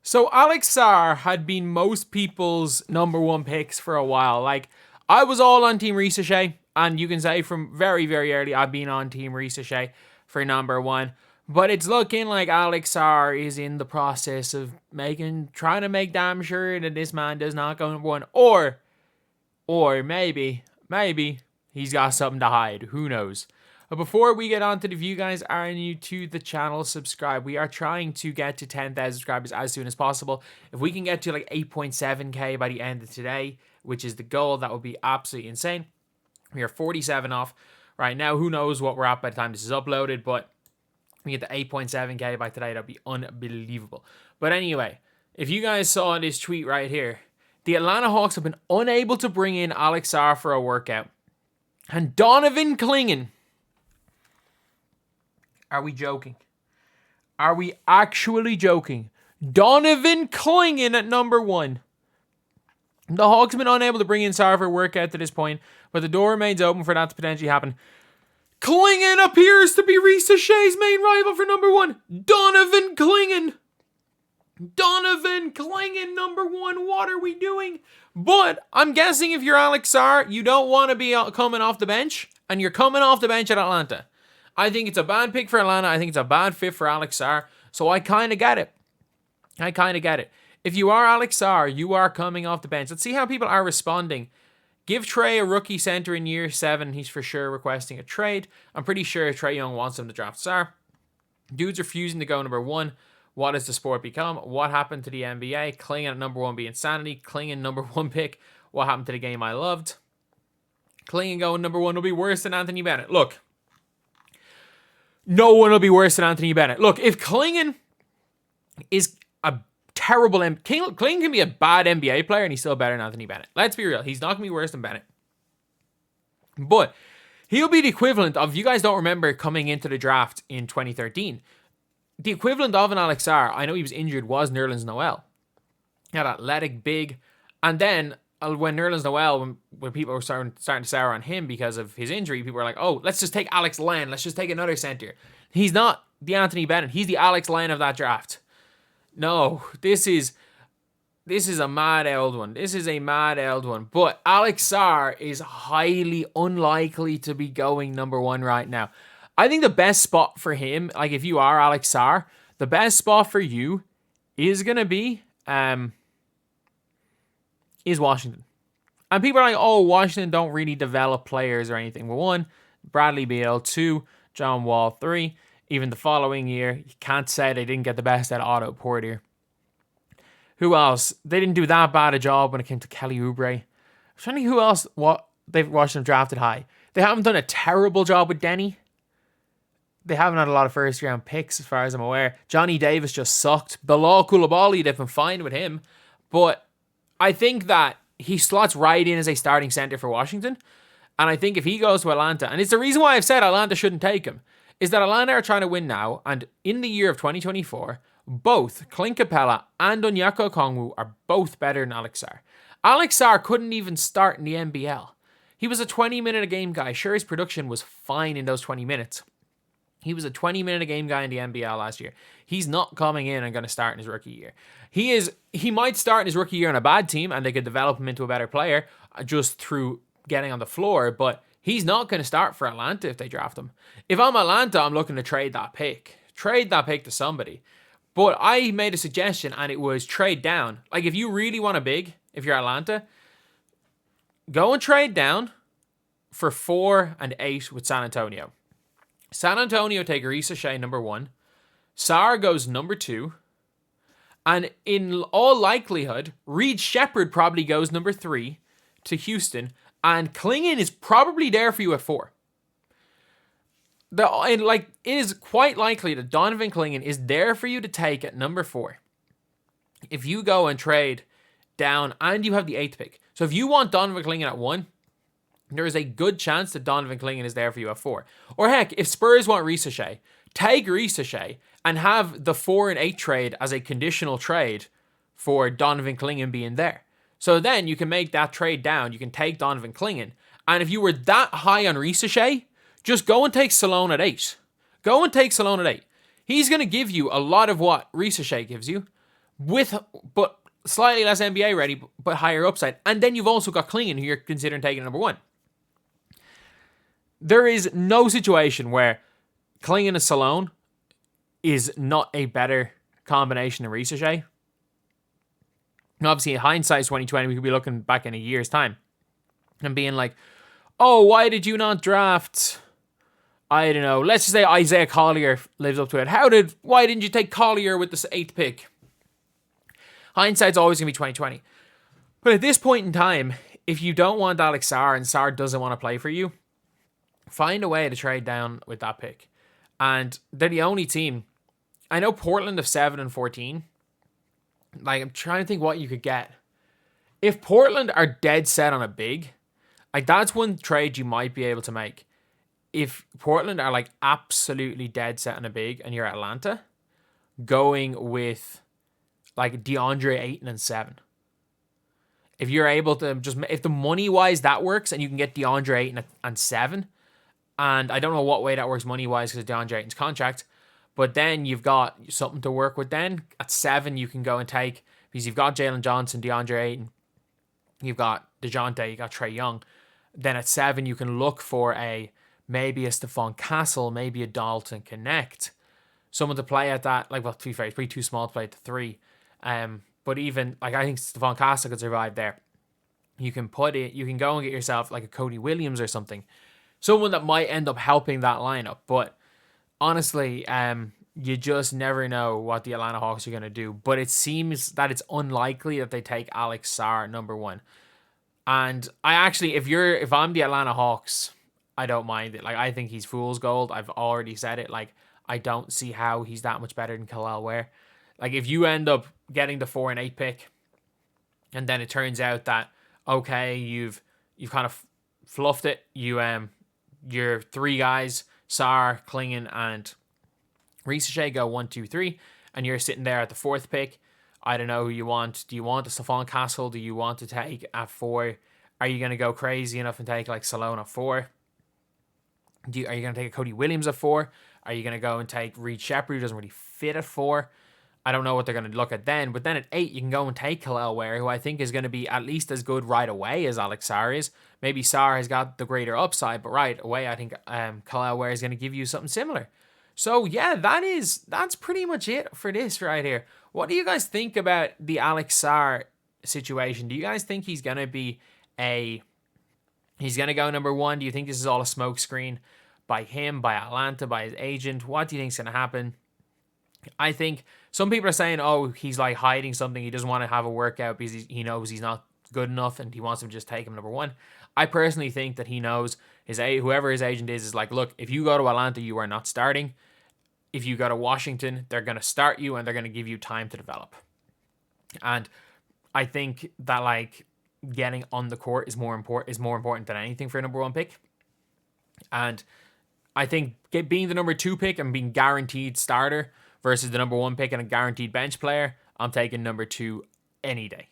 So Alex Sarr had been most people's number one picks for a while. Like, I was all on Team Ricochet, and you can say from very, very early, I've been on Team Ricochet for number one. But it's looking like Alex Sarr is in the process of trying to make damn sure that this man does not go number one. Or maybe he's got something to hide. Who knows? But before we get on to the view, guys, are new to the channel, subscribe. We are trying to get to 10,000 subscribers as soon as possible. If we can get to like 8.7k by the end of today, which is the goal, that would be absolutely insane. We are 47 off right now. Who knows what we're at by the time this is uploaded, but we get to 8.7k by today. That'd be unbelievable. But anyway, if you guys saw this tweet right here, the Atlanta Hawks have been unable to bring in Alex Sarr for a workout. And Donovan Clingan. Are we joking? Are we actually joking? Donovan Clingan at number one. The Hawks have been unable to bring in Sarr for a workout to this point, but the door remains open for that to potentially happen. Clingan appears to be Ricochet's main rival for number one. Donovan Clingan. Donovan Clingan, number one. What are we doing? But I'm guessing if you're Alex Sarr, you don't want to be coming off the bench, and you're coming off the bench at Atlanta. I think it's a bad pick for Atlanta. I think it's a bad fit for Alex Sarr. So I kind of get it. If you are Alex Sarr, you are coming off the bench. Let's see how people are responding. Give Trey a rookie center in year 7. He's for sure requesting a trade. I'm pretty sure Trae Young wants him to draft Sarr. Dudes refusing to go number one. What has the sport become? What happened to the NBA? Clingan at number one be insanity. Clingan number one pick. What happened to the game I loved? Clingan going number one will be worse than Anthony Bennett. Look. No one will be worse than Anthony Bennett. Look, if Clingan is a terrible... Clingan can be a bad NBA player and he's still better than Anthony Bennett. Let's be real. He's not going to be worse than Bennett. But he'll be the equivalent of... You guys don't remember coming into the draft in 2013. The equivalent of an Alex Sarr, I know he was injured, was Nerlens Noel. He had athletic, big. And then when Nerlens Noel, when people were starting to sour on him because of his injury, people were like, oh, let's just take Alex Len. Let's just take another center. He's not the Anthony Bennett. He's the Alex Len of that draft. No, this is a mad old one. This is a mad old one. But Alex Sarr is highly unlikely to be going number one right now. I think the best spot for him, like if you are Alex Sarr, the best spot for you is going to be... is Washington. And people are like, oh, Washington don't really develop players or anything. Well, 1, Bradley Beal. 2, John Wall. 3, even the following year, you can't say they didn't get the best out of Otto Porter. Who else? They didn't do that bad a job when it came to Kelly Oubre. I'm trying to think who else they've Washington drafted high. They haven't done a terrible job with Denny. They haven't had a lot of first-round picks as far as I'm aware. Johnny Davis just sucked. Bilal Coulibaly, they've been fine with him. But I think that he slots right in as a starting center for Washington. And I think if he goes to Atlanta, and it's the reason why I've said Atlanta shouldn't take him, is that Atlanta are trying to win now. And in the year of 2024, both Clint Capella and Onyeka Okongwu are both better than Alex Sarr. Alex Sarr couldn't even start in the NBL. He was a 20-minute-a-game guy. Sure, his production was fine in those 20 minutes. He was a 20-minute-a-game guy in the NBL last year. He's not coming in and going to start in his rookie year. He might start in his rookie year on a bad team and they could develop him into a better player just through getting on the floor, but he's not going to start for Atlanta if they draft him. If I'm Atlanta, I'm looking to trade that pick. Trade that pick to somebody. But I made a suggestion and it was trade down. Like if you really want a big, if you're Atlanta, go and trade down for 4 and 8 with San Antonio. San Antonio take Ricochet number 1. Sarr goes number 2. And in all likelihood, Reed Shepherd probably goes number 3 to Houston. And Clingan is probably there for you at 4. It is quite likely that Donovan Clingan is there for you to take at number 4. If you go and trade down and you have the 8th pick. So if you want Donovan Clingan at 1, there is a good chance that Donovan Clingan is there for you at 4. Or heck, if Spurs want Ricochet, take Ricochet and have the 4 and 8 trade as a conditional trade for Donovan Clingan being there. So then you can make that trade down. You can take Donovan Clingan. And if you were that high on Ricochet, just go and take Salone at 8. Go and take Salone at 8. He's going to give you a lot of what Ricochet gives you, but slightly less NBA ready, but higher upside. And then you've also got Klingon, who you're considering taking number 1. There is no situation where Klingon and Salone is not a better combination than Ricochet. And obviously, in hindsight, 2020, we could be looking back in a year's time and being like, oh, why did you not draft, I don't know, let's just say Isaiah Collier lives up to it. Why didn't you take Collier with the 8th pick? Hindsight's always going to be 2020. But at this point in time, if you don't want Alex Sarr and Sarr doesn't want to play for you, find a way to trade down with that pick. And they're the only team. I know Portland have 7 and 14. Like, I'm trying to think what you could get. If Portland are dead set on a big, like, that's one trade you might be able to make. If Portland are, like, absolutely dead set on a big and you're Atlanta, going with, like, DeAndre Ayton and 7. If you're able to if the money-wise that works and you can get DeAndre Ayton and 7, and I don't know what way that works money-wise because of DeAndre Ayton's contract, but then you've got something to work with then. At 7, you can go and take, because you've got Jalen Johnson, DeAndre Ayton, you've got DeJounte, you've got Trae Young. Then at 7, you can look for maybe a Stephon Castle, maybe a Dalton Connect. Someone to play at that, like, well, to be fair, it's pretty too small to play at the 3. But even, like, I think Stephon Castle could survive there. You can go and get yourself, like, a Cody Williams or something. Someone that might end up helping that lineup. But honestly, you just never know what the Atlanta Hawks are going to do. But it seems that it's unlikely that they take Alex Sarr number 1. And I actually, if I'm the Atlanta Hawks, I don't mind it. Like, I think he's fool's gold. I've already said it. Like, I don't see how he's that much better than Khalil Ware. Like, if you end up getting the 4 and 8 pick, and then it turns out that, okay, you've kind of fluffed it. Your 3 guys, Sarr, Klingon, and Ricochet go 1, 2, 3, and you're sitting there at the 4th pick. I don't know who you want. Do you want a Stephon Castle? Do you want to take at 4? Are you going to go crazy enough and take, like, Salone at 4? Are you going to take a Cody Williams at 4? Are you going to go and take Reed Shepherd, who doesn't really fit at 4? I don't know what they're going to look at then. But then at 8, you can go and take Khalil Ware, who I think is going to be at least as good right away as Alex Sarr is. Maybe Sarr has got the greater upside, but right away I think Khalil Ware is going to give you something similar. So yeah, that's pretty much it for this right here. What do you guys think about the Alex Sarr situation? Do you guys think he's going to go number 1? Do you think this is all a smokescreen by him, by Atlanta, by his agent? What do you think is going to happen? I think some people are saying, oh, he's like hiding something. He doesn't want to have a workout because he knows he's not good enough and he wants him to just take him number 1. I personally think that he knows whoever his agent is like, look, if you go to Atlanta, you are not starting. If you go to Washington, they're going to start you and they're going to give you time to develop. And I think that, like, getting on the court is more important than anything for a number 1 pick. And I think being the number 2 pick and being guaranteed starter versus the number 1 pick and a guaranteed bench player, I'm taking number 2 any day.